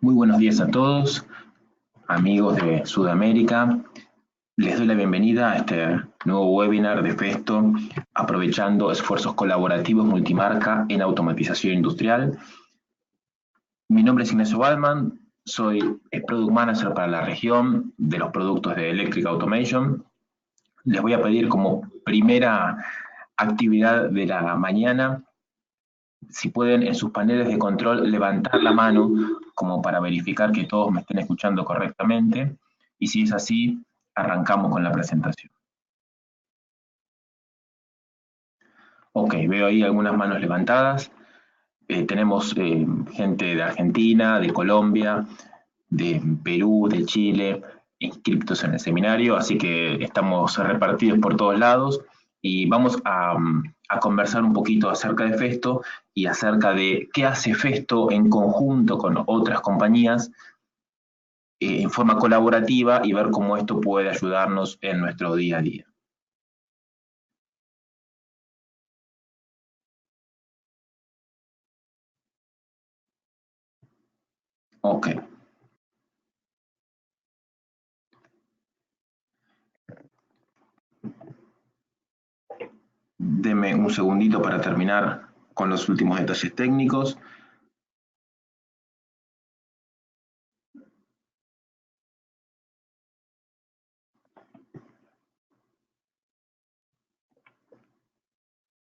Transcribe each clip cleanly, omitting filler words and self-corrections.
Muy buenos días a todos, amigos de Sudamérica. Les doy la bienvenida a este nuevo webinar de Festo, aprovechando esfuerzos colaborativos multimarca en automatización industrial. Mi nombre es Ignacio Waldman, soy el Product Manager para la región de los productos de Electric Automation. Les voy a pedir como primera actividad de la mañana, si pueden en sus paneles de control levantar la mano como para verificar que todos me estén escuchando correctamente, y si es así, arrancamos con la presentación. Ok, veo ahí algunas manos levantadas. Tenemos gente de Argentina, de Colombia, de Perú, de Chile, inscriptos en el seminario, así que estamos repartidos por todos lados y vamos a conversar un poquito acerca de Festo y acerca de qué hace Festo en conjunto con otras compañías en forma colaborativa y ver cómo esto puede ayudarnos en nuestro día a día. Ok. Deme un segundito para terminar con los últimos detalles técnicos.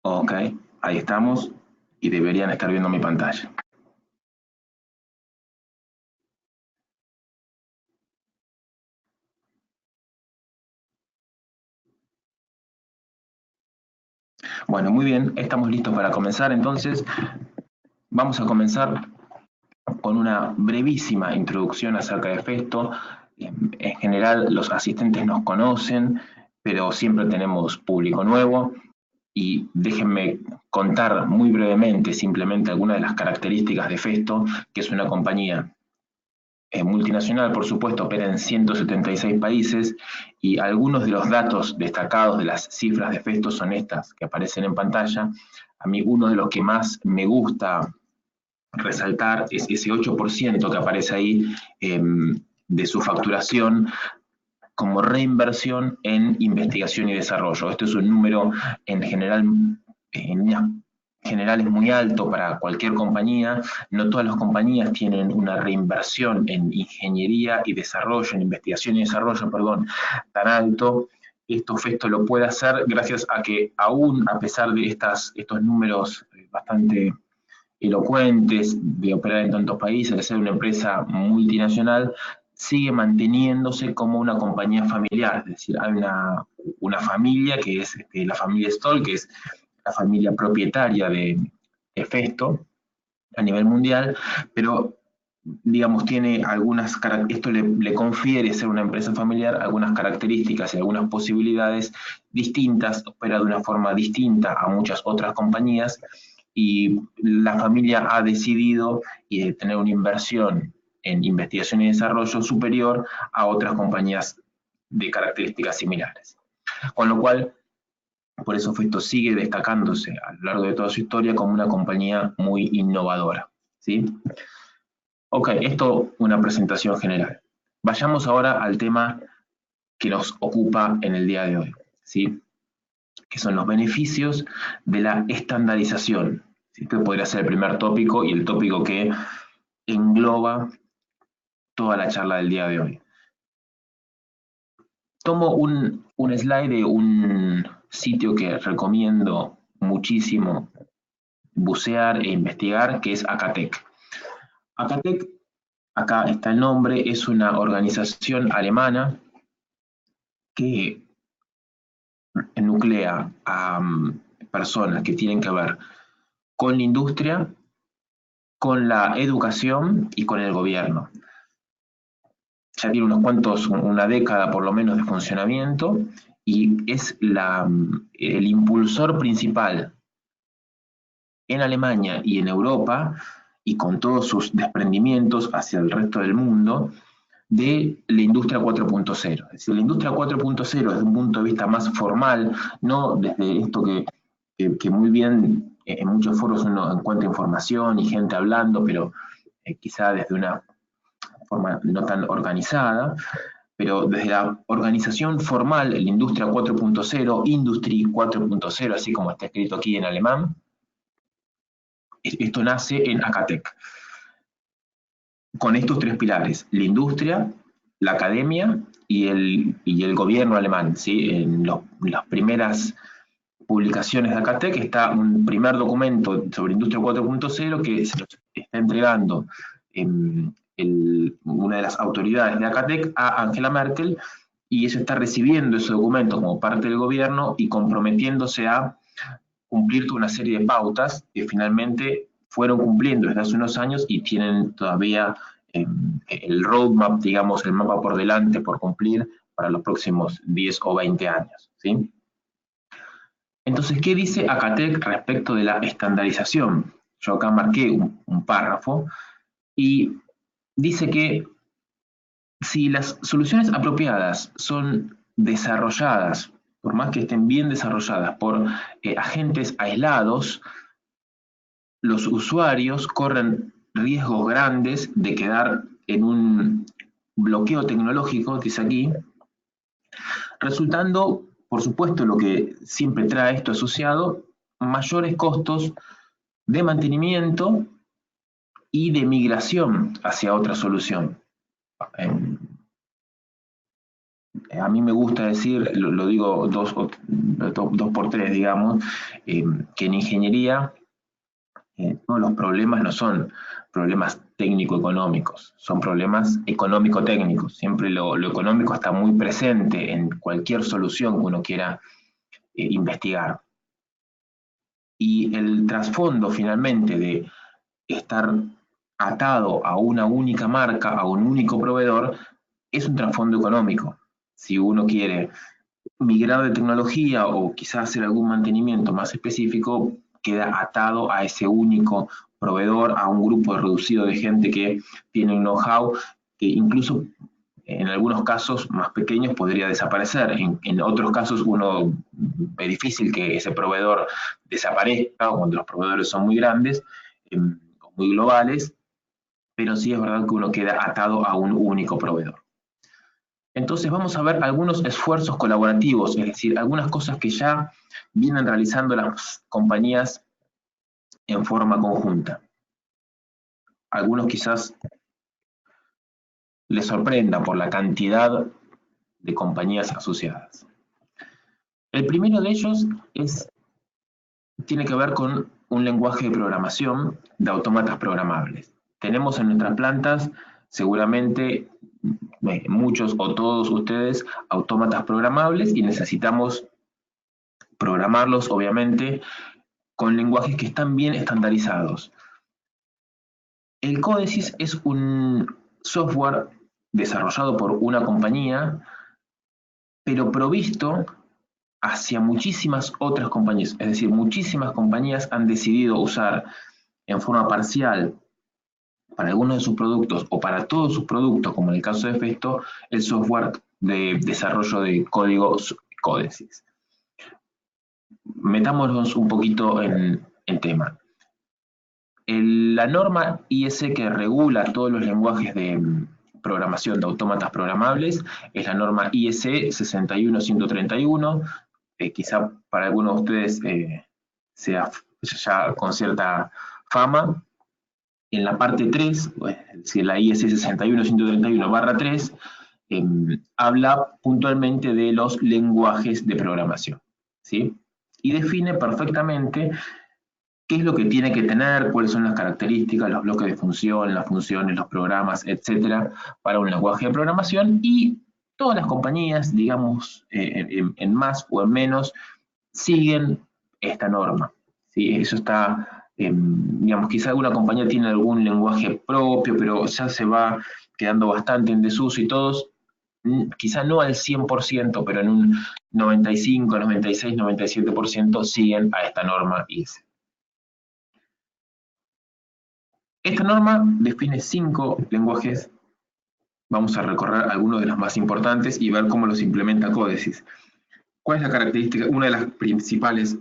Ok, ahí estamos y deberían estar viendo mi pantalla. Bueno, muy bien, estamos listos para comenzar, entonces vamos a comenzar con una brevísima introducción acerca de Festo. En general, los asistentes nos conocen, pero siempre tenemos público nuevo. Y déjenme contar muy brevemente simplemente algunas de las características de Festo, que es una compañía multinacional, por supuesto, opera en 176 países, y algunos de los datos destacados de las cifras de Festo son estas que aparecen en pantalla. A mí uno de los que más me gusta resaltar es ese 8% que aparece ahí de su facturación como reinversión en investigación y desarrollo. Esto es un número en general, en general es muy alto para cualquier compañía. No todas las compañías tienen una reinversión en ingeniería y desarrollo, en investigación y desarrollo, perdón, tan alto. Festo lo puede hacer gracias a que aún a pesar de estos números bastante elocuentes de operar en tantos países, de ser una empresa multinacional, sigue manteniéndose como una compañía familiar. Es decir, hay una familia que es la familia Stoll, que es la familia propietaria de Festo a nivel mundial, pero digamos, tiene algunas esto le confiere ser una empresa familiar algunas características y algunas posibilidades distintas, opera de una forma distinta a muchas otras compañías, y la familia ha decidido tener una inversión en investigación y desarrollo superior a otras compañías de características similares. Con lo cual, por eso Festo sigue destacándose a lo largo de toda su historia como una compañía muy innovadora, ¿sí? Ok, esto una presentación general. Vayamos ahora al tema que nos ocupa en el día de hoy, ¿sí? Que son los beneficios de la estandarización. Este podría ser el primer tópico y el tópico que engloba toda la charla del día de hoy. Tomo un slide de un sitio que recomiendo muchísimo bucear e investigar, que es Acatec. Acatec, acá está el nombre, es una organización alemana que nuclea a personas que tienen que ver con la industria, con la educación y con el gobierno. Ya tiene una década por lo menos de funcionamiento, y es el impulsor principal en Alemania y en Europa, y con todos sus desprendimientos hacia el resto del mundo, de la industria 4.0. Es decir, la industria 4.0 desde un punto de vista más formal, no desde esto que muy bien en muchos foros uno encuentra información y gente hablando, pero quizá desde una forma no tan organizada, pero desde la organización formal, la Industria 4.0, Industry 4.0, así como está escrito aquí en alemán, esto nace en Acatec, con estos tres pilares: la industria, la academia y el gobierno alemán, ¿sí? En las primeras publicaciones de Acatec está un primer documento sobre Industria 4.0 que se está entregando una de las autoridades de Acatec a Angela Merkel, y ella está recibiendo ese documento como parte del gobierno y comprometiéndose a cumplir toda una serie de pautas que finalmente fueron cumpliendo desde hace unos años y tienen todavía el roadmap, digamos, el mapa por delante por cumplir para los próximos 10 o 20 años, ¿sí? Entonces, ¿qué dice Acatec respecto de la estandarización? Yo acá marqué un párrafo y dice que si las soluciones apropiadas son desarrolladas, por más que estén bien desarrolladas por agentes aislados, los usuarios corren riesgos grandes de quedar en un bloqueo tecnológico, dice aquí, resultando, por supuesto, lo que siempre trae esto asociado, mayores costos de mantenimiento y de migración hacia otra solución. A mí me gusta decir, lo digo dos por tres, digamos, que en ingeniería todos los problemas no son problemas técnico-económicos, son problemas económico-técnicos. Siempre lo económico está muy presente en cualquier solución que uno quiera investigar. Y el trasfondo finalmente de estar atado a una única marca, a un único proveedor, es un trasfondo económico. Si uno quiere migrar de tecnología o quizás hacer algún mantenimiento más específico, queda atado a ese único proveedor, a un grupo reducido de gente que tiene un know-how que incluso en algunos casos más pequeños podría desaparecer. En otros casos uno ve difícil que ese proveedor desaparezca cuando los proveedores son muy grandes, muy globales, pero sí es verdad que uno queda atado a un único proveedor. Entonces vamos a ver algunos esfuerzos colaborativos, es decir, algunas cosas que ya vienen realizando las compañías en forma conjunta. Algunos quizás les sorprenda por la cantidad de compañías asociadas. El primero de ellos tiene que ver con un lenguaje de programación de autómatas programables. Tenemos en nuestras plantas seguramente muchos o todos ustedes autómatas programables y necesitamos programarlos, obviamente, con lenguajes que están bien estandarizados. El Codesys es un software desarrollado por una compañía, pero provisto hacia muchísimas otras compañías. Es decir, muchísimas compañías han decidido usar en forma parcial para algunos de sus productos o para todos sus productos, como en el caso de Festo, el software de desarrollo de código Codesys. Metámonos un poquito en tema. La norma IEC que regula todos los lenguajes de programación de autómatas programables es la norma IEC 61131, quizá para algunos de ustedes sea ya con cierta fama. En la parte 3, si la IEC 61131-3, habla puntualmente de los lenguajes de programación, ¿sí? Y define perfectamente qué es lo que tiene que tener, cuáles son las características, los bloques de función, las funciones, los programas, etcétera, para un lenguaje de programación, y todas las compañías, digamos, en más o en menos, siguen esta norma, ¿sí? Eso está, digamos, quizá alguna compañía tiene algún lenguaje propio, pero ya se va quedando bastante en desuso y todos, quizá no al 100%, pero en un 95, 96, 97% siguen a esta norma IEC. Esta norma define 5 lenguajes. Vamos a recorrer algunos de los más importantes y ver cómo los implementa Codesys. ¿Cuál es la característica? Una de las principales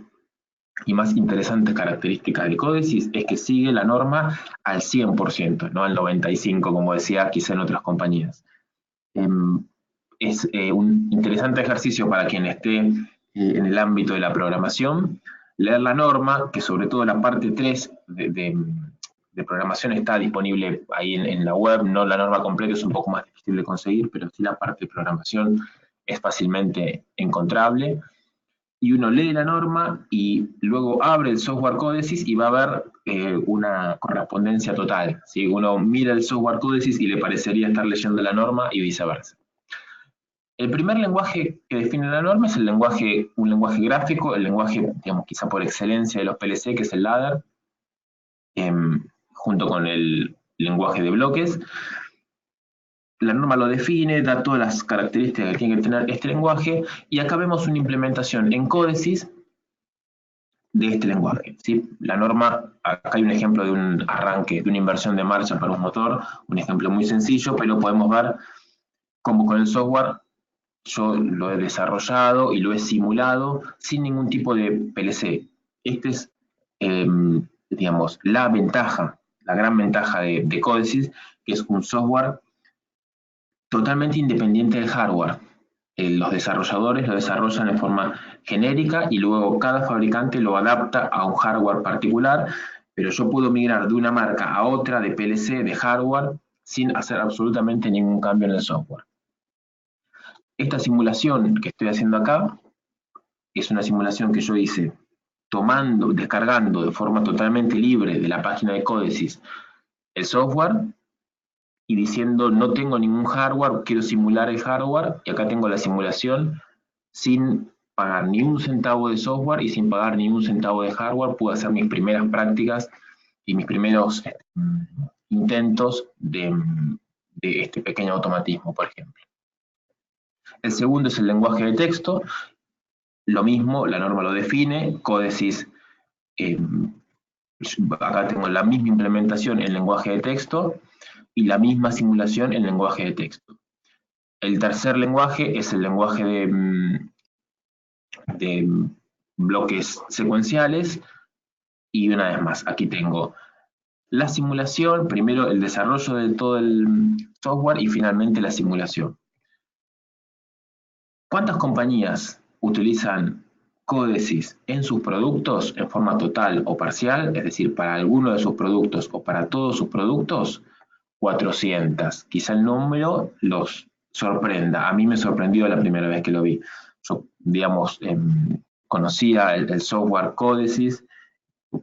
y más interesantes características de Codesys es que sigue la norma al 100%, no al 95%, como decía quizá en otras compañías. Es un interesante ejercicio para quien esté en el ámbito de la programación, leer la norma, que sobre todo la parte 3 de programación está disponible ahí en la web, no la norma completa, es un poco más difícil de conseguir, pero sí la parte de programación es fácilmente encontrable. Y uno lee la norma y luego abre el software Codesys y va a ver una correspondencia total. ¿Sí? Uno mira el software Codesys y le parecería estar leyendo la norma y viceversa. El primer lenguaje que define la norma es un lenguaje gráfico, el lenguaje, digamos, quizá por excelencia de los PLC, que es el ladder, junto con el lenguaje de bloques. La norma lo define, da todas las características que tiene que tener este lenguaje, y acá vemos una implementación en Codesys de este lenguaje. ¿Sí? La norma, acá hay un ejemplo de un arranque, de una inversión de marcha para un motor, un ejemplo muy sencillo, pero podemos ver cómo con el software yo lo he desarrollado y lo he simulado sin ningún tipo de PLC. Esta es, digamos, la ventaja, la gran ventaja de Codesys, que es un software totalmente independiente del hardware. Los desarrolladores lo desarrollan de forma genérica y luego cada fabricante lo adapta a un hardware particular, pero yo puedo migrar de una marca a otra de PLC, de hardware, sin hacer absolutamente ningún cambio en el software. Esta simulación que estoy haciendo acá es una simulación que yo hice descargando de forma totalmente libre de la página de Codesys el software y diciendo no tengo ningún hardware, quiero simular el hardware, y acá tengo la simulación sin pagar ni un centavo de software y sin pagar ni un centavo de hardware. Pude hacer mis primeras prácticas y mis primeros intentos de este pequeño automatismo, por ejemplo. El segundo es el lenguaje de texto. Lo mismo, la norma lo define, Codesys, acá tengo la misma implementación en lenguaje de texto y la misma simulación en lenguaje de texto. El tercer lenguaje es el lenguaje de bloques secuenciales, y una vez más, aquí tengo la simulación, primero el desarrollo de todo el software y finalmente la simulación. ¿Cuántas compañías utilizan Codesys en sus productos en forma total o parcial? Es decir, para alguno de sus productos o para todos sus productos, 400. Quizá el número los sorprenda. A mí me sorprendió la primera vez que lo vi. Yo, digamos, conocía el software Codesys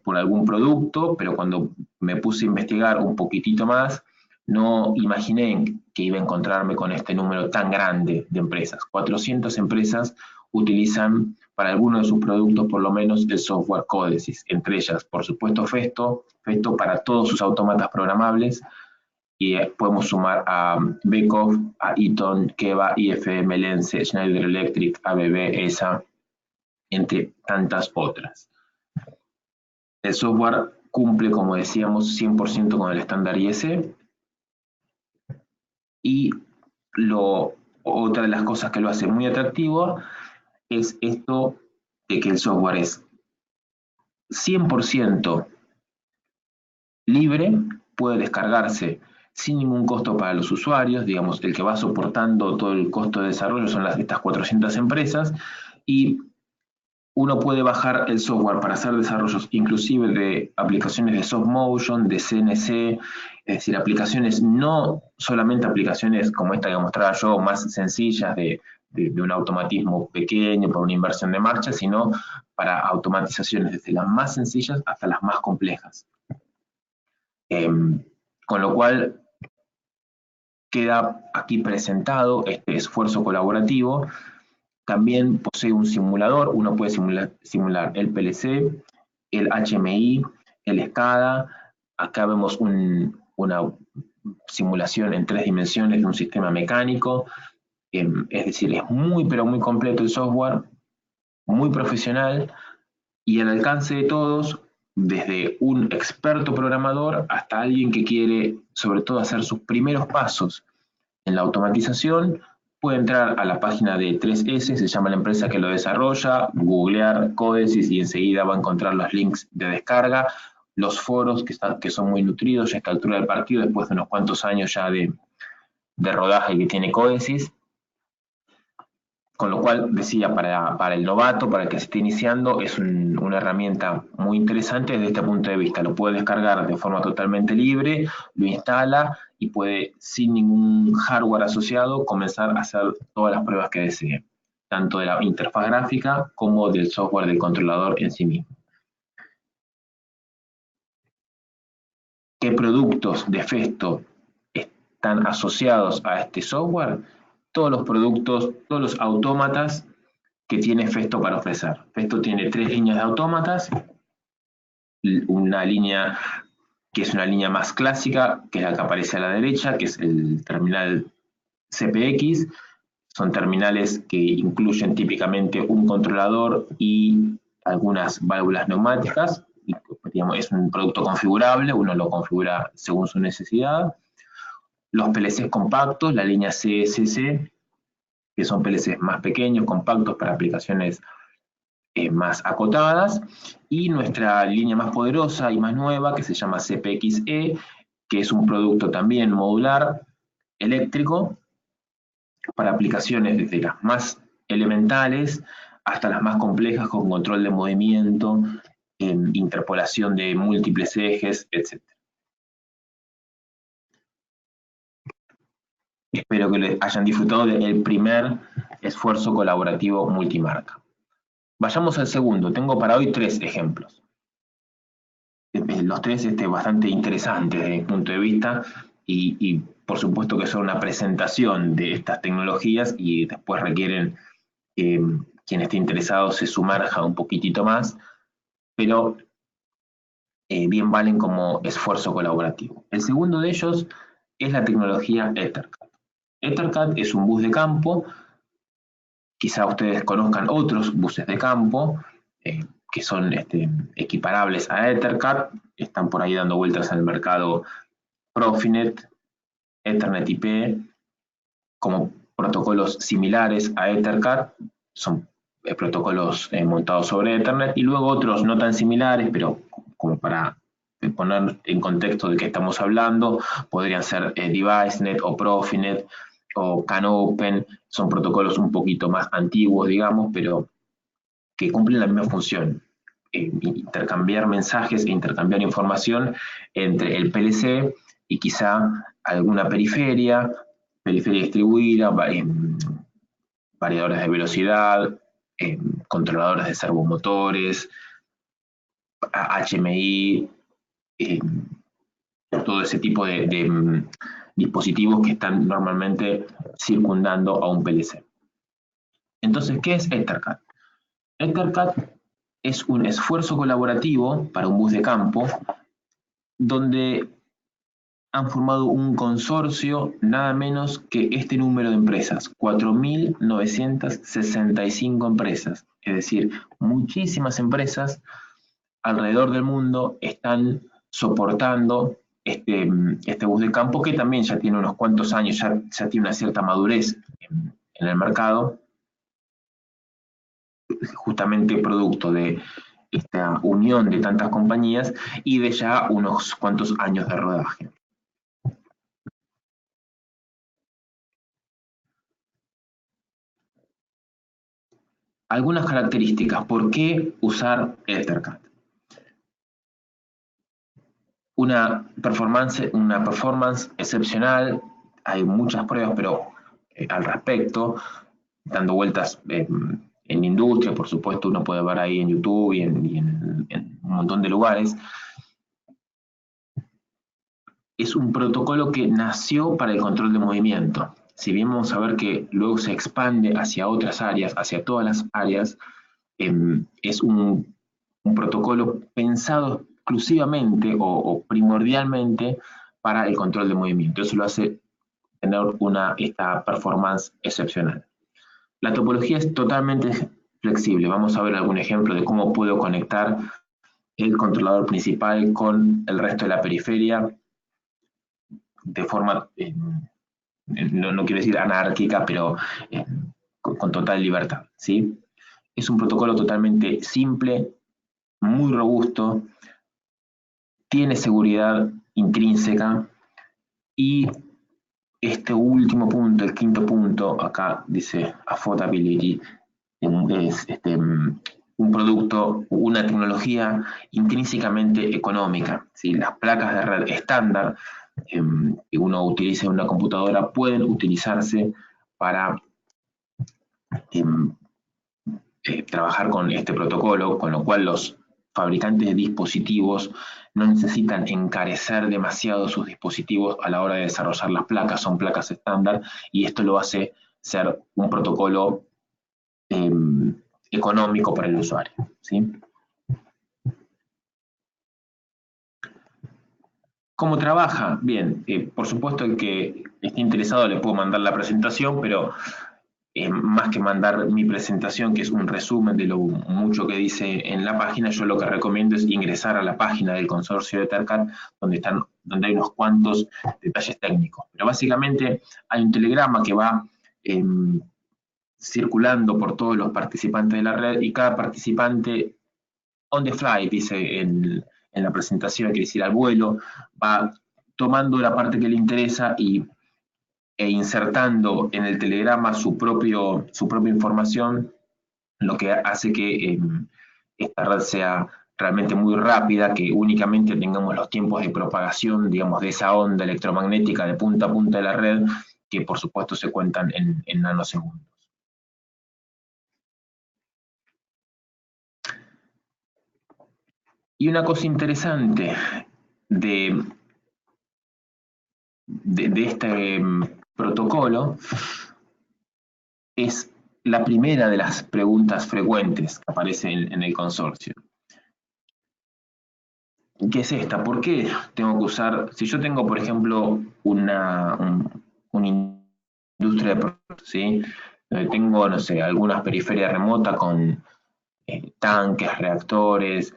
por algún producto, pero cuando me puse a investigar un poquitito más, no imaginé que iba a encontrarme con este número tan grande de empresas. 400 empresas utilizan para alguno de sus productos por lo menos el software Codesys, entre ellas, por supuesto, Festo para todos sus autómatas programables, y podemos sumar a Beckhoff, a Eaton, Keva, IFM, Lense, Schneider Electric, ABB, ESA, entre tantas otras. El software cumple, como decíamos, 100% con el estándar IS, y otra de las cosas que lo hace muy atractivo es esto de que el software es 100% libre, puede descargarse sin ningún costo para los usuarios. Digamos, el que va soportando todo el costo de desarrollo son estas 400 empresas, y uno puede bajar el software para hacer desarrollos inclusive de aplicaciones de soft motion, de CNC, es decir, aplicaciones, no solamente aplicaciones como esta que mostraba yo, más sencillas de un automatismo pequeño por una inversión de marcha, sino para automatizaciones desde las más sencillas hasta las más complejas. Con lo cual queda aquí presentado este esfuerzo colaborativo. También posee un simulador, uno puede simular el PLC, el HMI, el SCADA. Acá vemos una simulación en 3 dimensiones de un sistema mecánico. Es decir, es muy pero muy completo el software, muy profesional y al alcance de todos, desde un experto programador hasta alguien que quiere sobre todo hacer sus primeros pasos en la automatización, puede entrar a la página de 3S, se llama la empresa que lo desarrolla, googlear Codesys y enseguida va a encontrar los links de descarga, los foros que son muy nutridos ya a esta altura del partido, después de unos cuantos años ya de rodaje que tiene Codesys. Con lo cual, decía, para el novato, para el que se esté iniciando, es una herramienta muy interesante desde este punto de vista. Lo puede descargar de forma totalmente libre, lo instala y puede, sin ningún hardware asociado, comenzar a hacer todas las pruebas que desee, tanto de la interfaz gráfica como del software del controlador en sí mismo. ¿Qué productos de Festo están asociados a este software? Todos los productos, todos los autómatas que tiene Festo para ofrecer. Festo tiene 3 líneas de autómatas, una línea que es una línea más clásica, que es la que aparece a la derecha, que es el terminal CPX. Son terminales que incluyen típicamente un controlador y algunas válvulas neumáticas. Y, digamos, es un producto configurable, uno lo configura según su necesidad. Los PLCs compactos, la línea CSC, que son PLCs más pequeños, compactos para aplicaciones más acotadas, y nuestra línea más poderosa y más nueva, que se llama CPXE, que es un producto también modular, eléctrico, para aplicaciones desde las más elementales hasta las más complejas, con control de movimiento, interpolación de múltiples ejes, etc. Espero que les hayan disfrutado del primer esfuerzo colaborativo multimarca. Vayamos al segundo. Tengo para hoy 3 ejemplos. Los 3 bastante interesantes desde mi punto de vista y por supuesto que son una presentación de estas tecnologías y después requieren que quien esté interesado se sumerja un poquitito más, pero bien valen como esfuerzo colaborativo. El segundo de ellos es la tecnología EtherCAT. EtherCAT es un bus de campo, quizá ustedes conozcan otros buses de campo, que son equiparables a EtherCAT, están por ahí dando vueltas en el mercado Profinet, Ethernet IP, como protocolos similares a EtherCAT, son protocolos montados sobre Ethernet, y luego otros no tan similares, pero como para poner en contexto de qué estamos hablando, podrían ser DeviceNet o Profinet o CanOpen, son protocolos un poquito más antiguos, digamos, pero que cumplen la misma función, intercambiar mensajes e intercambiar información entre el PLC y quizá alguna periferia distribuida, variadores de velocidad, controladores de servomotores, HMI, todo ese tipo de dispositivos que están normalmente circundando a un PLC. Entonces, ¿qué es EtherCAT? EtherCAT es un esfuerzo colaborativo para un bus de campo donde han formado un consorcio nada menos que este número de empresas, 4.965 empresas, es decir, muchísimas empresas alrededor del mundo están soportando este bus de campo, que también ya tiene unos cuantos años, ya tiene una cierta madurez en el mercado, justamente producto de esta unión de tantas compañías y de ya unos cuantos años de rodaje. Algunas características. ¿Por qué usar EtherCAT? Una performance excepcional. Hay muchas pruebas, pero al respecto, dando vueltas en industria, por supuesto, uno puede ver ahí en YouTube y en un montón de lugares. Es un protocolo que nació para el control de movimiento. Si bien vamos a ver que luego se expande hacia otras áreas, hacia todas las áreas, es un protocolo pensado exclusivamente o primordialmente para el control de movimiento. Eso lo hace tener esta performance excepcional. La topología es totalmente flexible. Vamos a ver algún ejemplo de cómo puedo conectar el controlador principal con el resto de la periferia de forma no quiero decir anárquica, pero con total libertad, ¿sí? Es un protocolo totalmente simple, muy robusto, tiene seguridad intrínseca y este último punto, el quinto punto, acá dice affordability, es un producto, una tecnología intrínsecamente económica, ¿sí? Las placas de red estándar que uno utiliza en una computadora pueden utilizarse para trabajar con este protocolo, con lo cual los fabricantes de dispositivos no necesitan encarecer demasiado sus dispositivos a la hora de desarrollar las placas, son placas estándar, y esto lo hace ser un protocolo eh, económico para el usuario, ¿sí? ¿Cómo trabaja? Bien, por supuesto el que esté interesado le puedo mandar la presentación, pero más que mandar mi presentación, que es un resumen de lo mucho que dice en la página, yo lo que recomiendo es ingresar a la página del consorcio de EtherCAT, donde hay unos cuantos detalles técnicos. Pero básicamente hay un telegrama que va circulando por todos los participantes de la red y cada participante on the fly, dice en la presentación, quiere decir al vuelo, va tomando la parte que le interesa e insertando en el telegrama su propia información, lo que hace que esta red sea realmente muy rápida, que únicamente tengamos los tiempos de propagación, digamos, de esa onda electromagnética de punta a punta de la red, que por supuesto se cuentan en nanosegundos. Y una cosa interesante de, de este protocolo es la primera de las preguntas frecuentes que aparecen en el consorcio. ¿Qué es esta? ¿Por qué tengo que usar, si yo tengo, por ejemplo, una industria de productos, ¿sí? Tengo, no sé, algunas periferias remotas con tanques, reactores,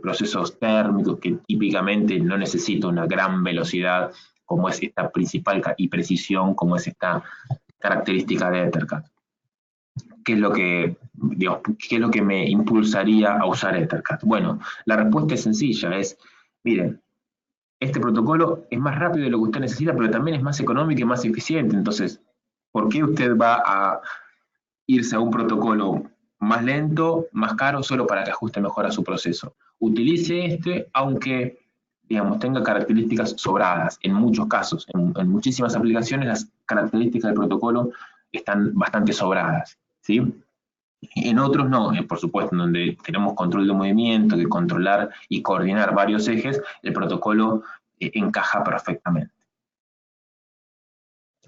procesos térmicos que típicamente no necesito una gran velocidad como es esta principal y precisión como es esta característica de EtherCAT. ¿Qué es lo que, digamos, qué es lo que me impulsaría a usar EtherCAT? Bueno, la respuesta es sencilla, miren, este protocolo es más rápido de lo que usted necesita, pero también es más económico y más eficiente. Entonces, ¿por qué usted va a irse a un protocolo más lento, más caro, solo para que ajuste mejor a su proceso? Utilice este, aunque, digamos, tenga características sobradas. En muchos casos, en muchísimas aplicaciones, las características del protocolo están bastante sobradas, ¿sí? En otros no, por supuesto, en donde tenemos control de movimiento, que controlar y coordinar varios ejes, el protocolo encaja perfectamente.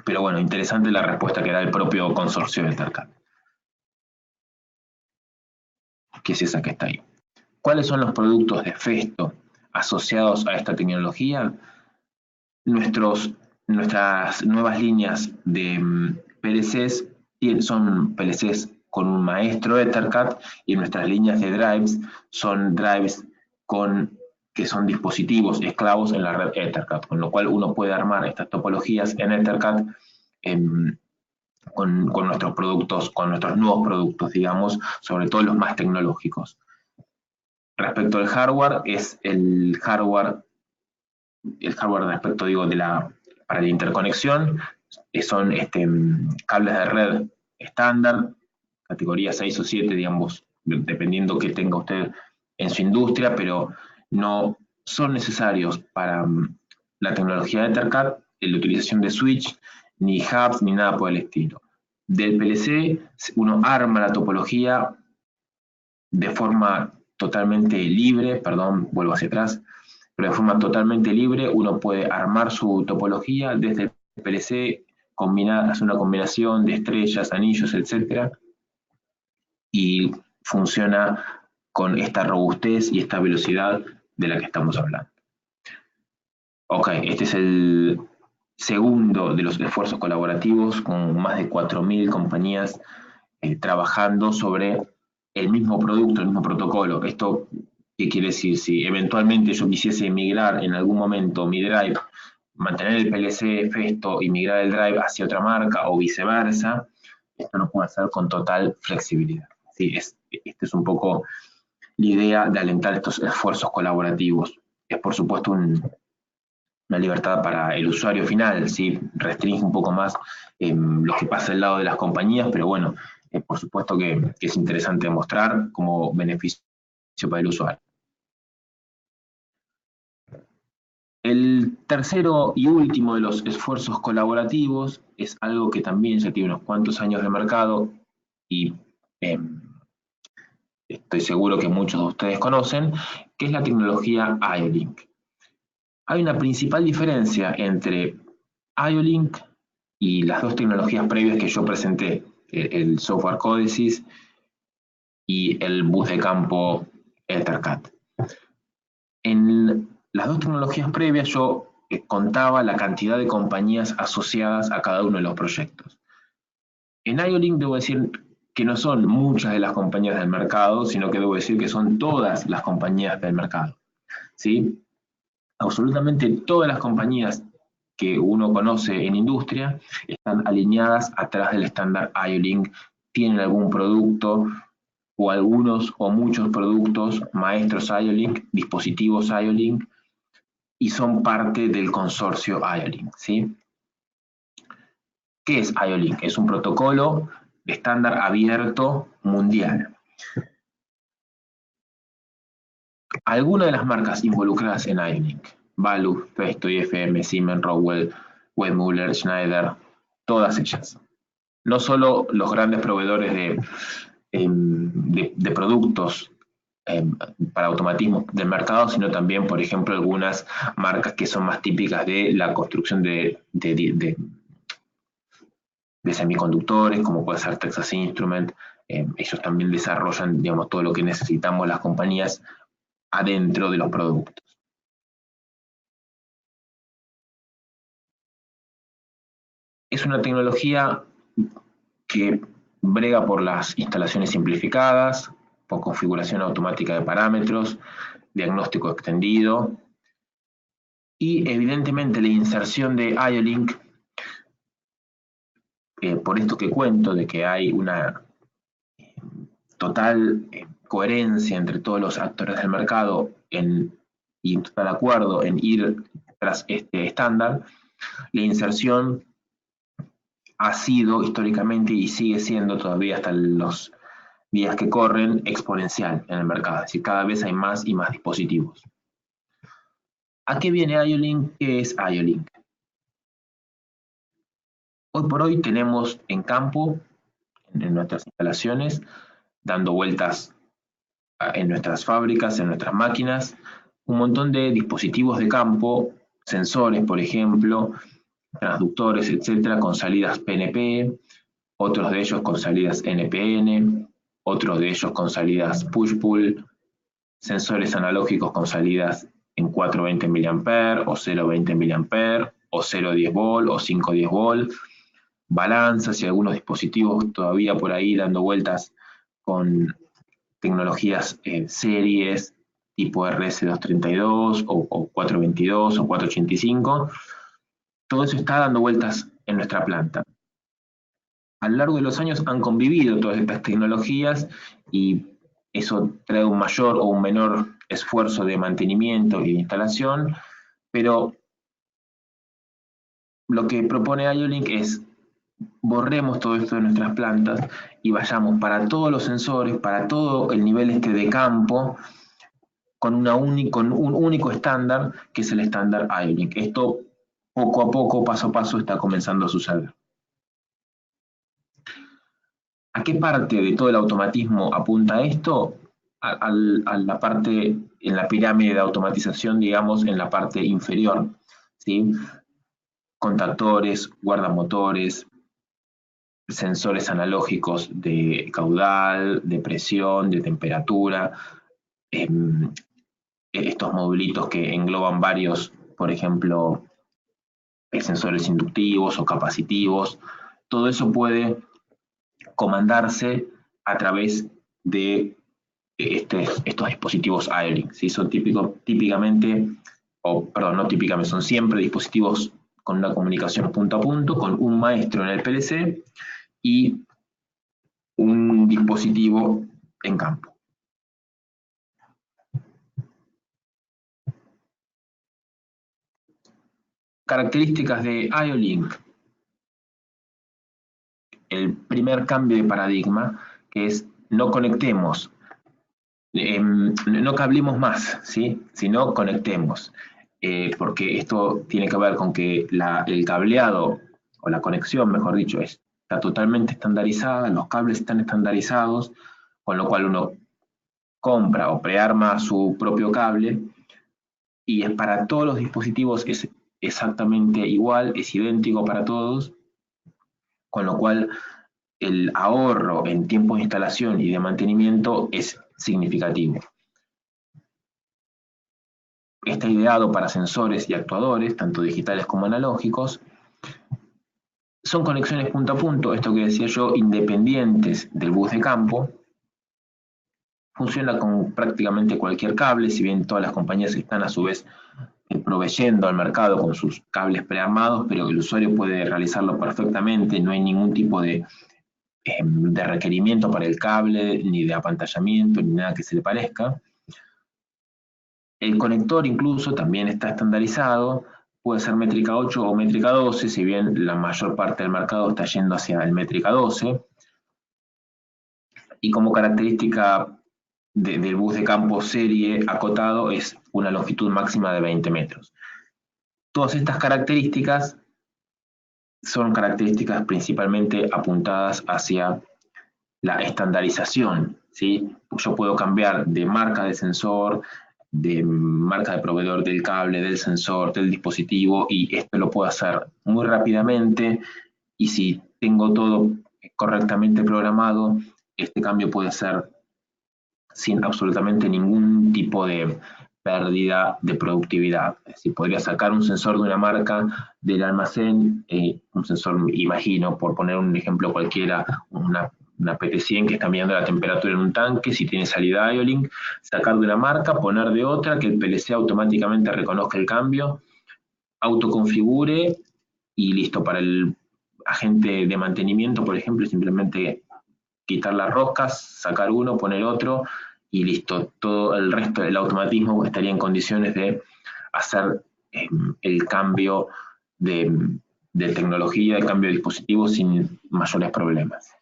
Pero bueno, interesante la respuesta que da el propio consorcio de EtherCAT, que es esa que está ahí. ¿Cuáles son los productos de Festo asociados a esta tecnología? Nuestras nuevas líneas de PLCs son PLCs con un maestro EtherCAT y nuestras líneas de drives son drives que son dispositivos esclavos en la red EtherCAT, con lo cual uno puede armar estas topologías en EtherCAT con nuestros productos, con nuestros nuevos productos, digamos, sobre todo los más tecnológicos. Respecto al hardware, es el hardware respecto, digo, para la interconexión, son cables de red estándar, categoría 6 o 7, digamos, dependiendo qué tenga usted en su industria, pero no son necesarios para la tecnología de EtherCAT la utilización de switch, ni hubs, ni nada por el estilo. Del PLC, uno arma la topología de forma totalmente libre, perdón, vuelvo hacia atrás, pero de forma totalmente libre uno puede armar su topología desde el PLC, hacer una combinación de estrellas, anillos, etc. Y funciona con esta robustez y esta velocidad de la que estamos hablando. Ok, este es el segundo de los esfuerzos colaborativos con más de 4.000 compañías trabajando sobre el mismo producto, el mismo protocolo. ¿Esto qué quiere decir? Si eventualmente yo quisiese migrar en algún momento mi drive mantener el PLC Festo y migrar el drive hacia otra marca o viceversa, esto lo puede hacer con total flexibilidad. ¿Sí? Esta es un poco la idea de alentar estos esfuerzos colaborativos. Es por supuesto una libertad para el usuario final, ¿sí? Restringe un poco más lo que pasa al lado de las compañías, pero bueno, por supuesto que es interesante mostrar como beneficio para el usuario. El tercero y último de los esfuerzos colaborativos es algo que también ya tiene unos cuantos años de mercado y estoy seguro que muchos de ustedes conocen, que es la tecnología IO-Link. Hay una principal diferencia entre IO-Link y las dos tecnologías previas que yo presenté, el software códices y el bus de campo EtherCAT. En las dos tecnologías previas yo contaba la cantidad de compañías asociadas a cada uno de los proyectos. En IO-Link debo decir que no son muchas de las compañías del mercado, sino que debo decir que son todas las compañías del mercado, ¿sí? Absolutamente todas las compañías que uno conoce en industria están alineadas atrás del estándar IO-Link, tienen algún producto o algunos o muchos productos maestros IO-Link, dispositivos IO-Link, y son parte del consorcio IO-Link, ¿sí? ¿Qué es IO-Link? Es un protocolo de estándar abierto mundial. Algunas de las marcas involucradas en IO-Link, Balluff, Festo, IFM, Siemens, Rockwell, Webmuller, Schneider, todas ellas. No solo los grandes proveedores de productos para automatismo del mercado, sino también, por ejemplo, algunas marcas que son más típicas de la construcción de semiconductores, como puede ser Texas Instruments. Ellos también desarrollan, digamos, todo lo que necesitamos las compañías adentro de los productos. Es una tecnología que brega por las instalaciones simplificadas, por configuración automática de parámetros, diagnóstico extendido y evidentemente la inserción de IO-Link, por esto que cuento de que hay una total coherencia entre todos los actores del mercado y un total acuerdo en ir tras este estándar, la inserción ha sido históricamente y sigue siendo todavía hasta los días que corren exponencial en el mercado, es decir, cada vez hay más y más dispositivos. ¿A qué viene IO-Link? ¿Qué es IO-Link? Hoy por hoy tenemos en campo, en nuestras instalaciones, dando vueltas en nuestras fábricas, en nuestras máquinas, un montón de dispositivos de campo, sensores, por ejemplo, transductores, etcétera, con salidas PNP, otros de ellos con salidas NPN, otros de ellos con salidas push-pull, sensores analógicos con salidas en 420 mA o 020 mA o 010 volt o 510 volt, balanzas y algunos dispositivos todavía por ahí dando vueltas con tecnologías series tipo RS232 o 422 o 485. Todo eso está dando vueltas en nuestra planta. A lo largo de los años han convivido todas estas tecnologías y eso trae un mayor o un menor esfuerzo de mantenimiento y de instalación, pero lo que propone IO-Link es borremos todo esto de nuestras plantas y vayamos para todos los sensores, para todo el nivel de campo, con un único estándar, que es el estándar IO-Link. Esto poco a poco, paso a paso, está comenzando a suceder. ¿A qué parte de todo el automatismo apunta esto? A la parte, en la pirámide de automatización, digamos, en la parte inferior, ¿sí? Contactores, guardamotores, sensores analógicos de caudal, de presión, de temperatura, estos modulitos que engloban varios, por ejemplo, sensores inductivos o capacitivos, todo eso puede comandarse a través de estos dispositivos IO-Link, ¿sí? Son típicamente o perdón, no típicamente, son siempre dispositivos con una comunicación punto a punto, con un maestro en el PLC y un dispositivo en campo. Características de IO-Link. El primer cambio de paradigma, que es no conectemos, no cablemos más, ¿sí? Sino conectemos. Porque esto tiene que ver con que el cableado, o la conexión, mejor dicho, está totalmente estandarizada, los cables están estandarizados, con lo cual uno compra o prearma su propio cable y es para todos los dispositivos, es exactamente igual, es idéntico para todos, con lo cual el ahorro en tiempo de instalación y de mantenimiento es significativo. Está ideado para sensores y actuadores, tanto digitales como analógicos. Son conexiones punto a punto, esto que decía yo, independientes del bus de campo. Funciona con prácticamente cualquier cable, si bien todas las compañías están a su vez proveyendo al mercado con sus cables prearmados, pero el usuario puede realizarlo perfectamente, no hay ningún tipo de requerimiento para el cable, ni de apantallamiento, ni nada que se le parezca. El conector incluso también está estandarizado, puede ser métrica 8 o métrica 12, si bien la mayor parte del mercado está yendo hacia el métrica 12. Y como característica del bus de campo serie acotado es una longitud máxima de 20 metros. Todas estas características son características principalmente apuntadas hacia la estandarización, ¿sí? Yo puedo cambiar de marca de sensor, de marca de proveedor del cable, del sensor, del dispositivo, y esto lo puedo hacer muy rápidamente, y si tengo todo correctamente programado, este cambio puede ser sin absolutamente ningún tipo de pérdida de productividad. Es decir, podría sacar un sensor de una marca del almacén, un sensor, imagino, por poner un ejemplo cualquiera, una PT100 que está midiendo la temperatura en un tanque, si tiene salida IO-Link, sacar de una marca, poner de otra, que el PLC automáticamente reconozca el cambio, autoconfigure y listo. Para el agente de mantenimiento, por ejemplo, simplemente quitar las roscas, sacar uno, poner otro y listo. Todo el resto del automatismo estaría en condiciones de hacer el cambio de tecnología, el cambio de dispositivo sin mayores problemas.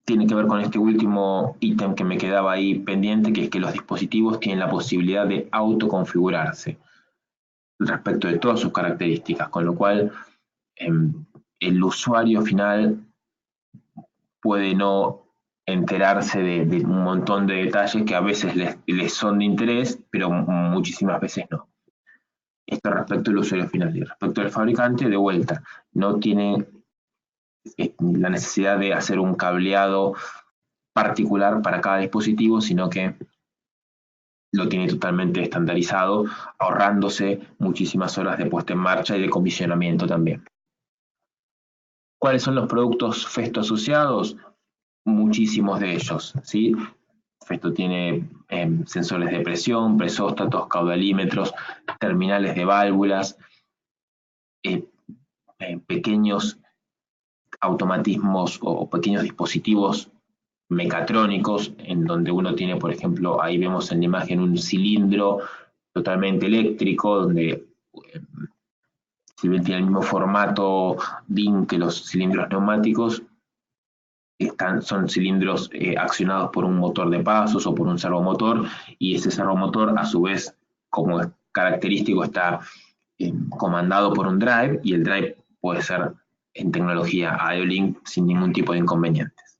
Tiene que ver con este último ítem que me quedaba ahí pendiente, que es que los dispositivos tienen la posibilidad de autoconfigurarse respecto de todas sus características, con lo cual el usuario final puede no enterarse de un montón de detalles que a veces les son de interés, pero muchísimas veces no. Esto respecto al usuario final. Y respecto al fabricante, de vuelta, no tiene la necesidad de hacer un cableado particular para cada dispositivo, sino que lo tiene totalmente estandarizado, ahorrándose muchísimas horas de puesta en marcha y de comisionamiento también. ¿Cuáles son los productos Festo asociados? Muchísimos de ellos, ¿sí? Festo tiene sensores de presión, presóstatos, caudalímetros, terminales de válvulas, pequeños automatismos o pequeños dispositivos mecatrónicos, en donde uno tiene, por ejemplo, ahí vemos en la imagen un cilindro totalmente eléctrico, donde si bien tiene el mismo formato DIN que los cilindros neumáticos, son cilindros accionados por un motor de pasos o por un servomotor, y ese servomotor a su vez, como es característico, está comandado por un drive, y el drive puede ser en tecnología IO-Link sin ningún tipo de inconvenientes.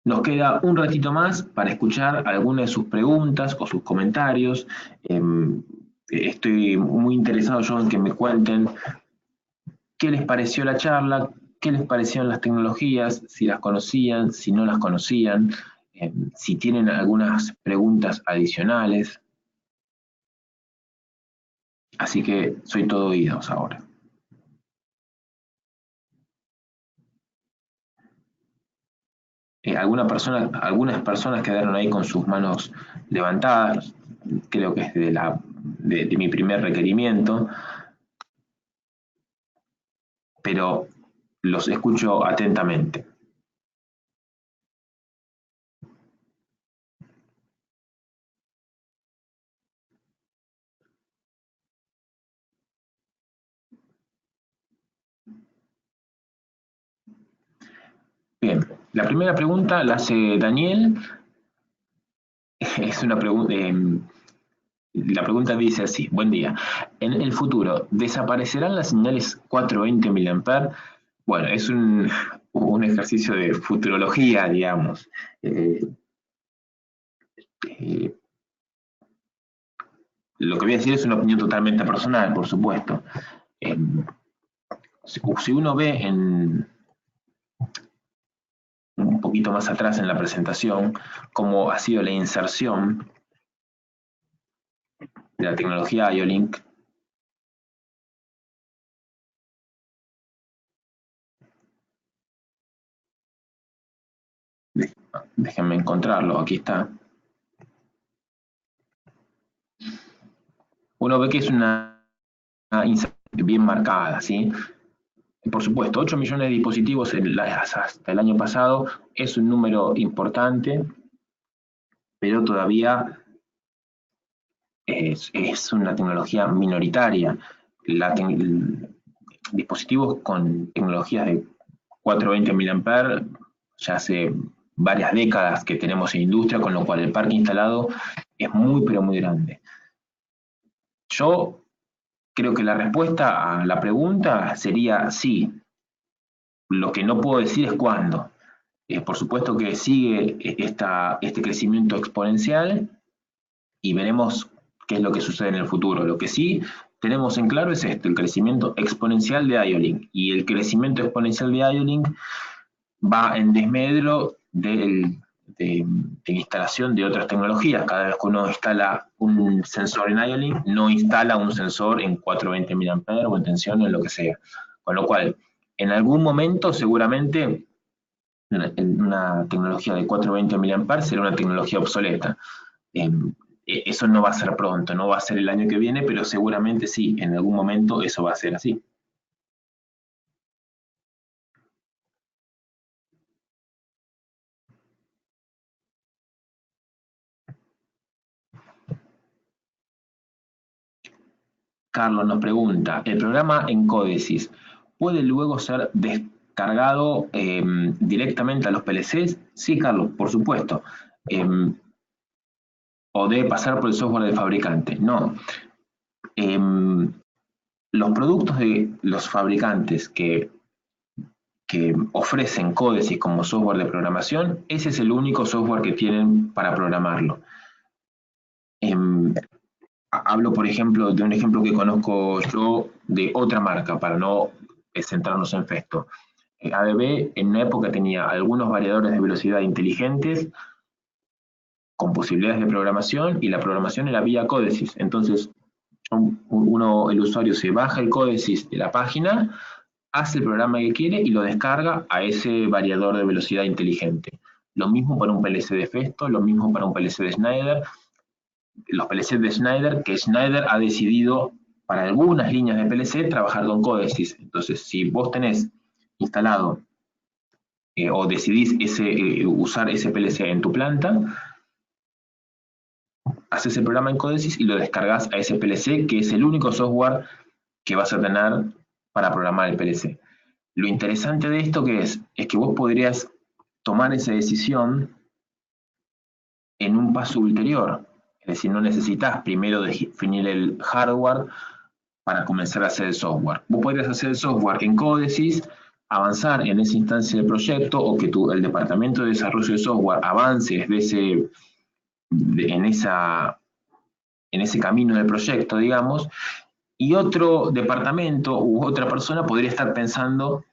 Nos queda un ratito más para escuchar algunas de sus preguntas o sus comentarios. Estoy muy interesado yo en que me cuenten qué les pareció la charla, qué les parecieron las tecnologías, si las conocían, si no las conocían, si tienen algunas preguntas adicionales. Así que soy todo oídos ahora. Algunas personas quedaron ahí con sus manos levantadas, creo que es de mi primer requerimiento, pero los escucho atentamente. Bien, la primera pregunta la hace Daniel. Es una pregunta. La pregunta dice así: buen día. En el futuro, ¿desaparecerán las señales 420 mA? Bueno, es un ejercicio de futurología, digamos. Eh, eh, lo que voy a decir es una opinión totalmente personal, por supuesto. Eh, si uno ve un poquito más atrás en la presentación cómo ha sido la inserción de la tecnología IO-Link, déjenme encontrarlo, aquí está. Uno ve que es una inserción bien marcada, ¿sí? Por supuesto, 8 millones de dispositivos hasta el año pasado es un número importante, pero todavía es una tecnología minoritaria. Dispositivos con tecnologías de 420 mA ya hace varias décadas que tenemos en industria, con lo cual el parque instalado es muy, pero muy grande. Yo creo que la respuesta a la pregunta sería sí. Lo que no puedo decir es cuándo. Por supuesto que sigue este crecimiento exponencial y veremos qué es lo que sucede en el futuro. Lo que sí tenemos en claro es esto: el crecimiento exponencial de IO-Link. Y el crecimiento exponencial de IO-Link va en desmedro de instalación de otras tecnologías. Cada vez que uno instala un sensor en IO-Link, no instala un sensor en 420 mA o en tensión o en lo que sea. Con lo cual, en algún momento seguramente una tecnología de 420 mA será una tecnología obsoleta. Eso no va a ser pronto, no va a ser el año que viene, pero seguramente sí, en algún momento eso va a ser así. Carlos nos pregunta: ¿el programa Encodesis puede luego ser descargado directamente a los PLCs? Sí, Carlos, por supuesto. ¿O debe pasar por el software del fabricante? No. Los productos de los fabricantes que ofrecen Codesis como software de programación, ese es el único software que tienen para programarlo. Hablo, por ejemplo, de un ejemplo que conozco yo de otra marca, para no centrarnos en Festo. ABB en una época tenía algunos variadores de velocidad inteligentes con posibilidades de programación, y la programación era vía Codesis. Entonces, el usuario se baja el Codesis de la página, hace el programa que quiere y lo descarga a ese variador de velocidad inteligente. Lo mismo para un PLC de Festo, lo mismo para un PLC de Schneider. Los PLC de Schneider, que Schneider ha decidido para algunas líneas de PLC trabajar con Codesis. Entonces, si vos tenés instalado o decidís usar ese PLC en tu planta, haces el programa en Codesis y lo descargas a ese PLC, que es el único software que vas a tener para programar el PLC. Lo interesante de esto es que vos podrías tomar esa decisión en un paso ulterior. Es decir, no necesitas primero definir el hardware para comenzar a hacer el software. Vos podrías hacer el software en Codesis, avanzar en esa instancia del proyecto, o que el departamento de desarrollo de software avance en ese camino del proyecto, digamos, y otro departamento u otra persona podría estar pensando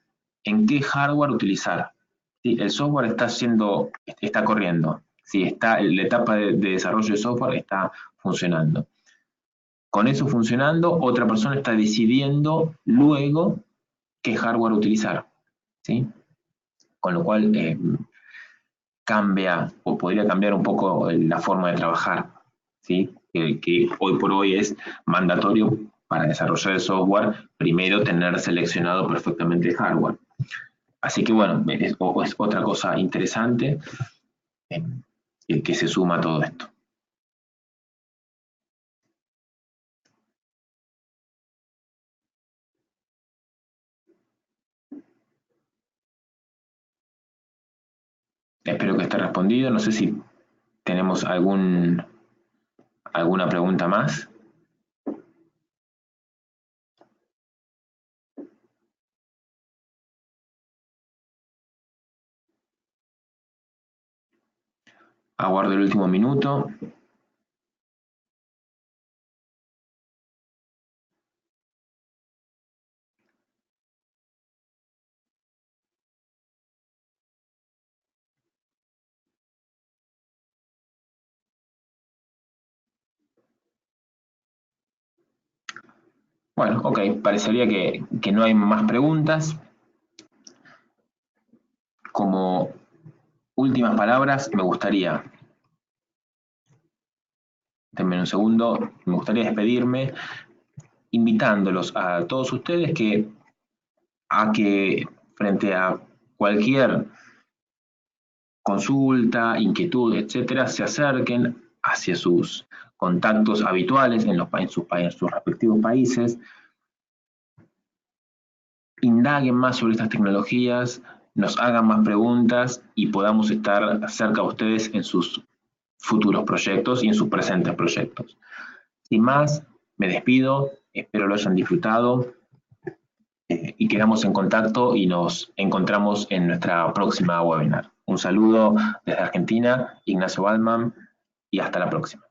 en qué hardware utilizar. ¿Sí? El software está corriendo, ¿sí? La etapa de desarrollo de software está funcionando. Con eso funcionando, otra persona está decidiendo luego qué hardware utilizar, ¿sí? Con lo cual, cambia o podría cambiar un poco la forma de trabajar, ¿sí? Que hoy por hoy es mandatorio para desarrollar el software, primero tener seleccionado perfectamente el hardware. Así que bueno, es otra cosa interesante que se suma a todo esto. Espero que esté respondido. No sé si tenemos alguna pregunta más. Aguardo el último minuto. Bueno, ok, parecería que no hay más preguntas. Como últimas palabras, me gustaría, denme un segundo, me gustaría despedirme invitándolos a todos ustedes que frente a cualquier consulta, inquietud, etcétera, se acerquen hacia sus contactos habituales en sus respectivos países, indaguen más sobre estas tecnologías, nos hagan más preguntas y podamos estar cerca de ustedes en sus futuros proyectos y en sus presentes proyectos. Sin más, me despido, espero lo hayan disfrutado y quedamos en contacto y nos encontramos en nuestra próxima webinar. Un saludo desde Argentina, Ignacio Waldman, y hasta la próxima.